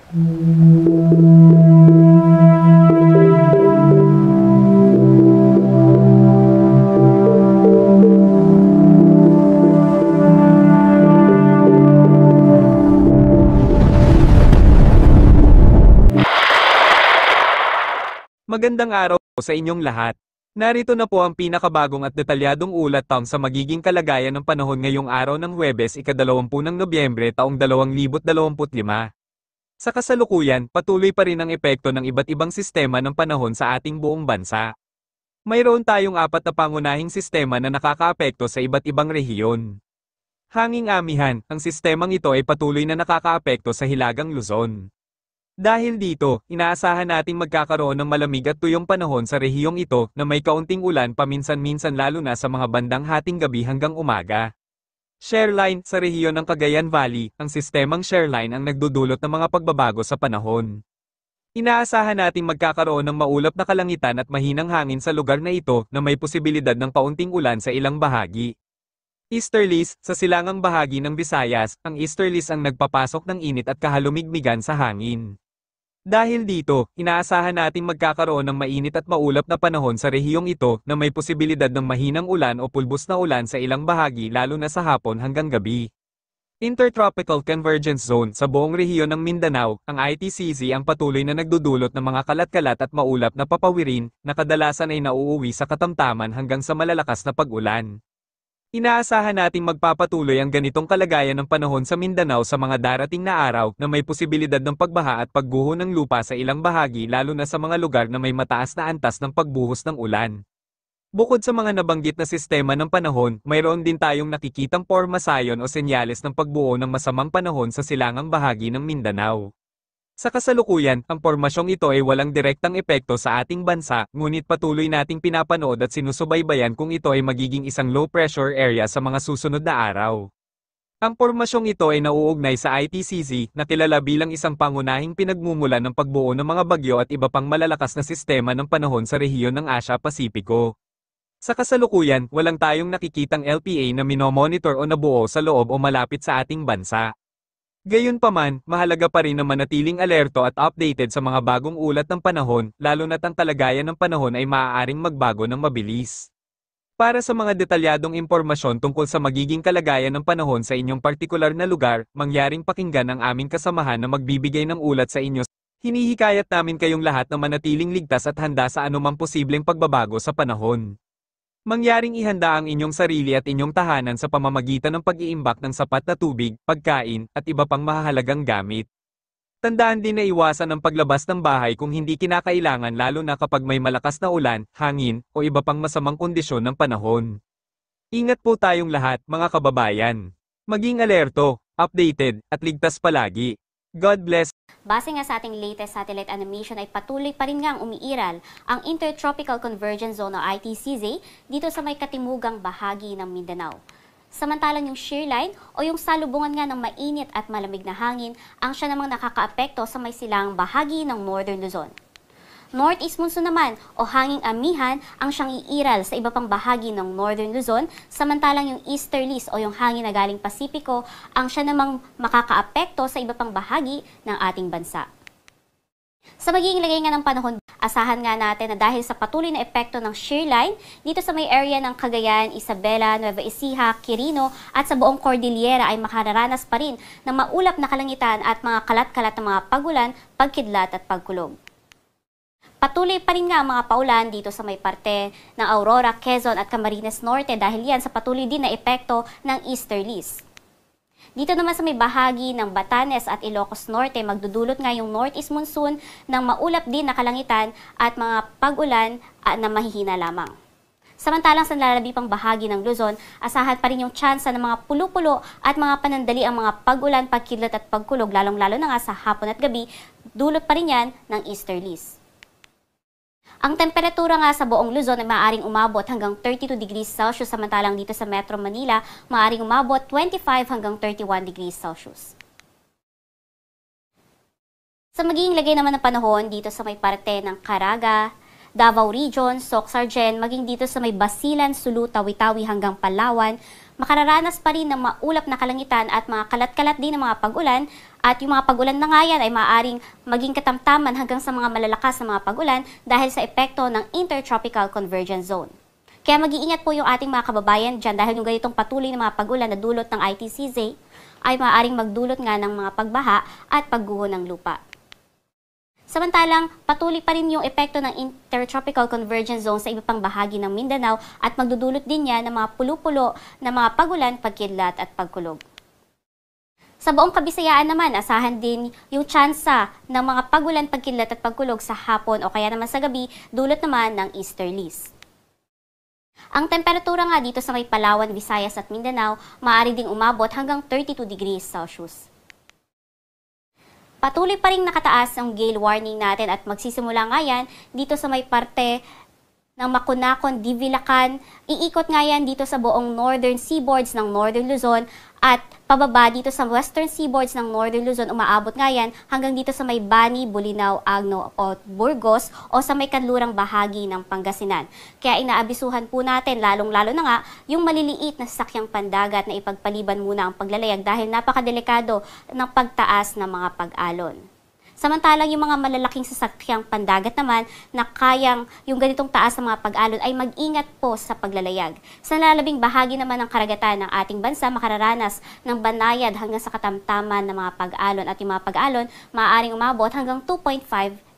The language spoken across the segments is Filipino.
Magandang araw po sa inyong lahat. Narito na po ang pinakabagong at detalyadong ulat sa magiging kalagayan ng panahon ngayong araw ng Huwebes, ika-20 ng Nobyembre taong 2025. Sa kasalukuyan, patuloy pa rin ang epekto ng iba't ibang sistema ng panahon sa ating buong bansa. Mayroon tayong 4 na pangunahing sistema na nakakaapekto sa iba't ibang rehiyon. Hanging amihan, ang sistemang ito ay patuloy na nakakaapekto sa Hilagang Luzon. Dahil dito, inaasahan nating magkakaroon ng malamig at tuyong panahon sa rehiyong ito na may kaunting ulan paminsan-minsan lalo na sa mga bandang hating gabi hanggang umaga. Shareline, sa rehiyon ng Cagayan Valley, ang sistemang shareline ang nagdudulot ng mga pagbabago sa panahon. Inaasahan nating magkakaroon ng maulap na kalangitan at mahinang hangin sa lugar na ito na may posibilidad ng kaunting ulan sa ilang bahagi. Easterlies, sa silangang bahagi ng Visayas, ang easterlies ang nagpapasok ng init at kahalumigmigan sa hangin. Dahil dito, inaasahan nating magkakaroon ng mainit at maulap na panahon sa rehiyong ito na may posibilidad ng mahinang ulan o pulbos na ulan sa ilang bahagi lalo na sa hapon hanggang gabi. Intertropical Convergence Zone, sa buong rehiyon ng Mindanao, ang ITCZ ang patuloy na nagdudulot ng mga kalat-kalat at maulap na papawirin na kadalasan ay nauuwi sa katamtaman hanggang sa malalakas na pag-ulan. Inaasahan nating magpapatuloy ang ganitong kalagayan ng panahon sa Mindanao sa mga darating na araw na may posibilidad ng pagbaha at pagguho ng lupa sa ilang bahagi lalo na sa mga lugar na may mataas na antas ng pagbuhos ng ulan. Bukod sa mga nabanggit na sistema ng panahon, mayroon din tayong nakikitang pormasayon o senyales ng pagbuo ng masamang panahon sa silangang bahagi ng Mindanao. Sa kasalukuyan, ang pormasyong ito ay walang direktang epekto sa ating bansa, ngunit patuloy nating pinapanood at sinusubaybayan kung ito ay magiging isang low pressure area sa mga susunod na araw. Ang pormasyong ito ay nauugnay sa ITCZ, na kilala bilang isang pangunahing pinagmumulan ng pagbuo ng mga bagyo at iba pang malalakas na sistema ng panahon sa rehiyon ng Asya-Pasipiko. Sa kasalukuyan, walang tayong nakikitang LPA na minomonitor o nabuo sa loob o malapit sa ating bansa. Gayunpaman, mahalaga pa rin na manatiling alerto at updated sa mga bagong ulat ng panahon, lalo na't ang kalagayan ng panahon ay maaaring magbago ng mabilis. Para sa mga detalyadong impormasyon tungkol sa magiging kalagayan ng panahon sa inyong partikular na lugar, mangyaring pakinggan ang aming kasamahan na magbibigay ng ulat sa inyo. Hinihikayat namin kayong lahat na manatiling ligtas at handa sa anumang posibleng pagbabago sa panahon. Mangyaring ihanda ang inyong sarili at inyong tahanan sa pamamagitan ng pag-iimbak ng sapat na tubig, pagkain, at iba pang mahahalagang gamit. Tandaan din na iwasan ang paglabas ng bahay kung hindi kinakailangan lalo na kapag may malakas na ulan, hangin, o iba pang masamang kondisyon ng panahon. Ingat po tayong lahat, mga kababayan. Maging alerto, updated, at ligtas palagi. God bless. Base nga sa ating latest satellite animation ay patuloy pa rin ngang umiiral ang Intertropical Convergence Zone o ITCZ dito sa may katimugang bahagi ng Mindanao. Samantalang yung shear line o yung salubungan nga ng mainit at malamig na hangin ang siya namang nakakaapekto sa may silang bahagi ng Northern Luzon. Northeast monsoon naman o hanging amihan ang siyang iiral sa iba pang bahagi ng Northern Luzon, samantalang yung easterlies o yung hangin na galing Pasipiko ang siya namang makakaapekto sa iba pang bahagi ng ating bansa. Sa magiging lagay nga ng panahon, asahan nga natin na dahil sa patuloy na epekto ng shear line dito sa may area ng Cagayan, Isabela, Nueva Ecija, Quirino at sa buong Cordillera ay makararanas pa rin ng maulap na kalangitan at mga kalat-kalat na mga pagulan, pagkidlat at pagkulog. Patuloy pa rin nga ang mga paulan dito sa may parte ng Aurora, Quezon at Camarines Norte dahil yan sa patuloy din na epekto ng easterlies. Dito naman sa may bahagi ng Batanes at Ilocos Norte, magdudulot nga yung northeast monsoon ng maulap din na kalangitan at mga pag-ulan na mahihina lamang. Samantalang sa lalabi pang bahagi ng Luzon, asahan pa rin yung tsansa ng mga pulo-pulo at mga panandali ang mga pag-ulan, pagkidlat at pagkulog, lalong-lalo na nga sa hapon at gabi, dulot pa rin yan ng easterlies. Ang temperatura nga sa buong Luzon ay maaaring umabot hanggang 32 degrees Celsius, samantalang dito sa Metro Manila, maaaring umabot 25 hanggang 31 degrees Celsius. Sa magiging lagay naman ng panahon dito sa may parte ng Caraga, Davao Region, Soc-Sargen, maging dito sa may Basilan, Sulu, Tawi-Tawi hanggang Palawan, makararanas pa rin ng maulap na kalangitan at mga kalat-kalat din ng mga pag-ulan At yung mga pag-ulan na nga yan ay maaaring maging katamtaman hanggang sa mga malalakas na mga pag-ulan dahil sa epekto ng Intertropical Convergence Zone. Kaya mag-iingat po yung ating mga kababayan dyan dahil yung ganitong patuloy na mga pag-ulan na dulot ng ITCZ ay maaaring magdulot nga ng mga pagbaha at pagguho ng lupa. Samantalang, patuloy pa rin yung epekto ng Intertropical Convergence Zone sa iba pang bahagi ng Mindanao at magdudulot din yan ng mga pulo-pulo na mga pagulan, pagkidlat at pagkulog. Sa buong Kabisayaan naman, asahan din yung tsansa ng mga pagulan, pagkidlat at pagkulog sa hapon o kaya naman sa gabi, dulot naman ng easterlies. Ang temperatura nga dito sa may Palawan, Visayas at Mindanao, maaari ding umabot hanggang 32 degrees Celsius. Patuloy pa rin nakataas ang gale warning natin at magsisimula nga yan dito sa may parte ng Makunakon, Divilacan. Iikot nga yan dito sa buong northern seaboards ng Northern Luzon at pababa dito sa western seaboards ng Northern Luzon. Umaabot nga yan hanggang dito sa may Bani, Bolinao, Agno o Burgos o sa may kanlurang bahagi ng Pangasinan. Kaya inaabisuhan po natin lalong-lalo na nga yung maliliit na sasakyang pandagat na ipagpaliban muna ang paglalayag dahil napakadelikado ng pagtaas ng mga pag-alon. Samantalang yung mga malalaking sasakyang pandagat naman na kayang yung ganitong taas sa mga pag-alon ay mag-ingat po sa paglalayag. Sa lalabing bahagi naman ng karagatan ng ating bansa, makararanas ng banayad hanggang sa katamtaman ng mga pag-alon at yung mga pag-alon maaaring umabot hanggang 2.5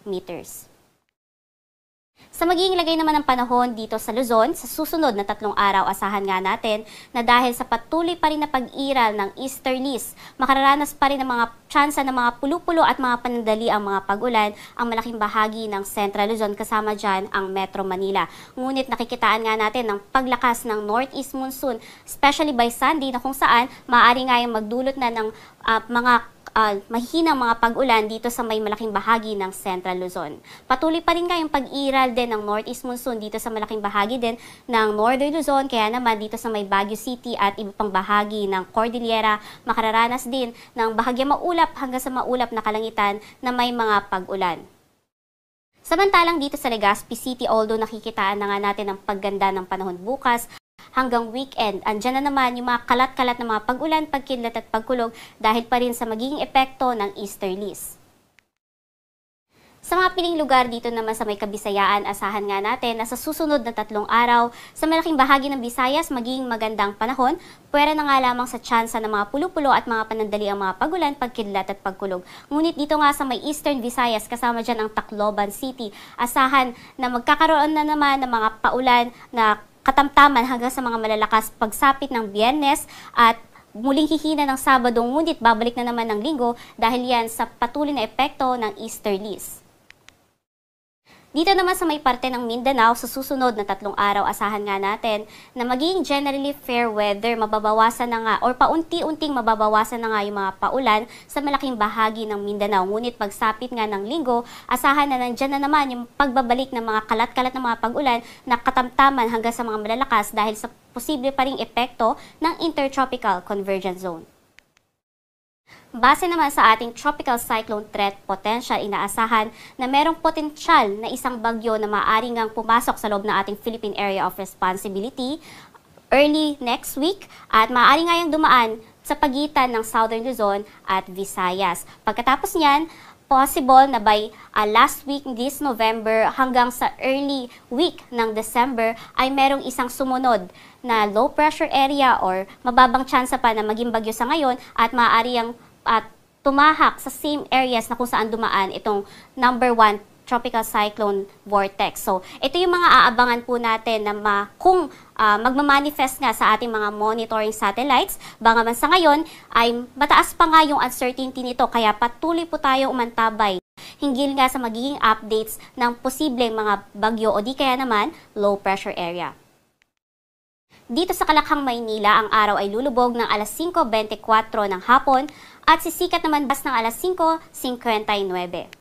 meters. Sa magiging lagay naman ng panahon dito sa Luzon, sa susunod na 3 araw, asahan nga natin na dahil sa patuloy pa rin na pag-iral ng easterlies, makararanas pa rin ng mga tsansa ng mga pulo-pulo at mga panandali ang mga pag-ulan ang malaking bahagi ng Central Luzon kasama dyan ang Metro Manila. Ngunit nakikitaan nga natin ng paglakas ng northeast monsoon, especially by Sunday na kung saan maaari nga yung magdulot na ng mahihinang mga pag-ulan dito sa may malaking bahagi ng Central Luzon. Patuloy pa rin nga yung pag-iral din ng northeast monsoon dito sa malaking bahagi din ng Northern Luzon, kaya naman dito sa may Baguio City at iba pang bahagi ng Cordillera, makararanas din ng bahagyang maulap hanggang sa maulap na kalangitan na may mga pag-ulan. Samantalang dito sa Legazpi City, although nakikitaan na nga natin ang pagganda ng panahon bukas, hanggang weekend, andyan na naman yung mga kalat-kalat na mga pag-ulan, pagkidlat at pagkulog dahil pa rin sa magiging epekto ng easterlies. Sa mga piling lugar dito naman sa may Kabisayaan, asahan nga natin na sa susunod na 3 araw, sa malaking bahagi ng Visayas, magiging magandang panahon, pwera na nga lamang sa tsansa ng mga pulo-pulo at mga panandali ang mga pagulan, pagkidlat at pagkulog. Ngunit dito nga sa may Eastern Visayas, kasama dyan ang Tacloban City, asahan na magkakaroon na naman ng mga paulan na katamtaman hanggang sa mga malalakas pagsapit ng Biyernes at muling hihina ng Sabado, ngunit babalik na naman ng Linggo dahil yan sa patuloy na epekto ng easterlies. Dito naman sa may parte ng Mindanao, sa susunod na 3 araw, asahan nga natin na magiging generally fair weather, mababawasan na nga or paunti-unting mababawasan na nga yung mga paulan sa malaking bahagi ng Mindanao. Ngunit pagsapit nga ng Linggo, asahan na nandyan na naman yung pagbabalik ng mga kalat-kalat na mga pag-ulan na katamtaman hanggang sa mga malalakas dahil sa posible pa ring epekto ng Intertropical Convergence Zone. Base naman sa ating tropical cyclone threat potential, inaasahan na merong potensyal na isang bagyo na maaaring ngang pumasok sa loob ng ating Philippine Area of Responsibility early next week at maaari nga yung dumaan sa pagitan ng Southern Luzon at Visayas. Pagkatapos niyan, possible na by last week this November hanggang sa early week ng December ay merong isang sumunod na low pressure area or mababang tsansa pa na maging bagyo sa ngayon at maaari ang tumahak sa same areas na kung saan dumaan itong number 1 tropical cyclone vortex. So, ito yung mga aabangan po natin na kung magmamanifest nga sa ating mga monitoring satellites. Baka man sa ngayon ay mataas pa nga yung uncertainty nito, kaya patuloy po tayo umantabay hinggil nga sa magiging updates ng posibleng mga bagyo o di kaya naman low pressure area. Dito sa Kalakhang, Maynila, ang araw ay lulubog ng alas 5:24 ng hapon at sisikat naman bas ng alas 5:59.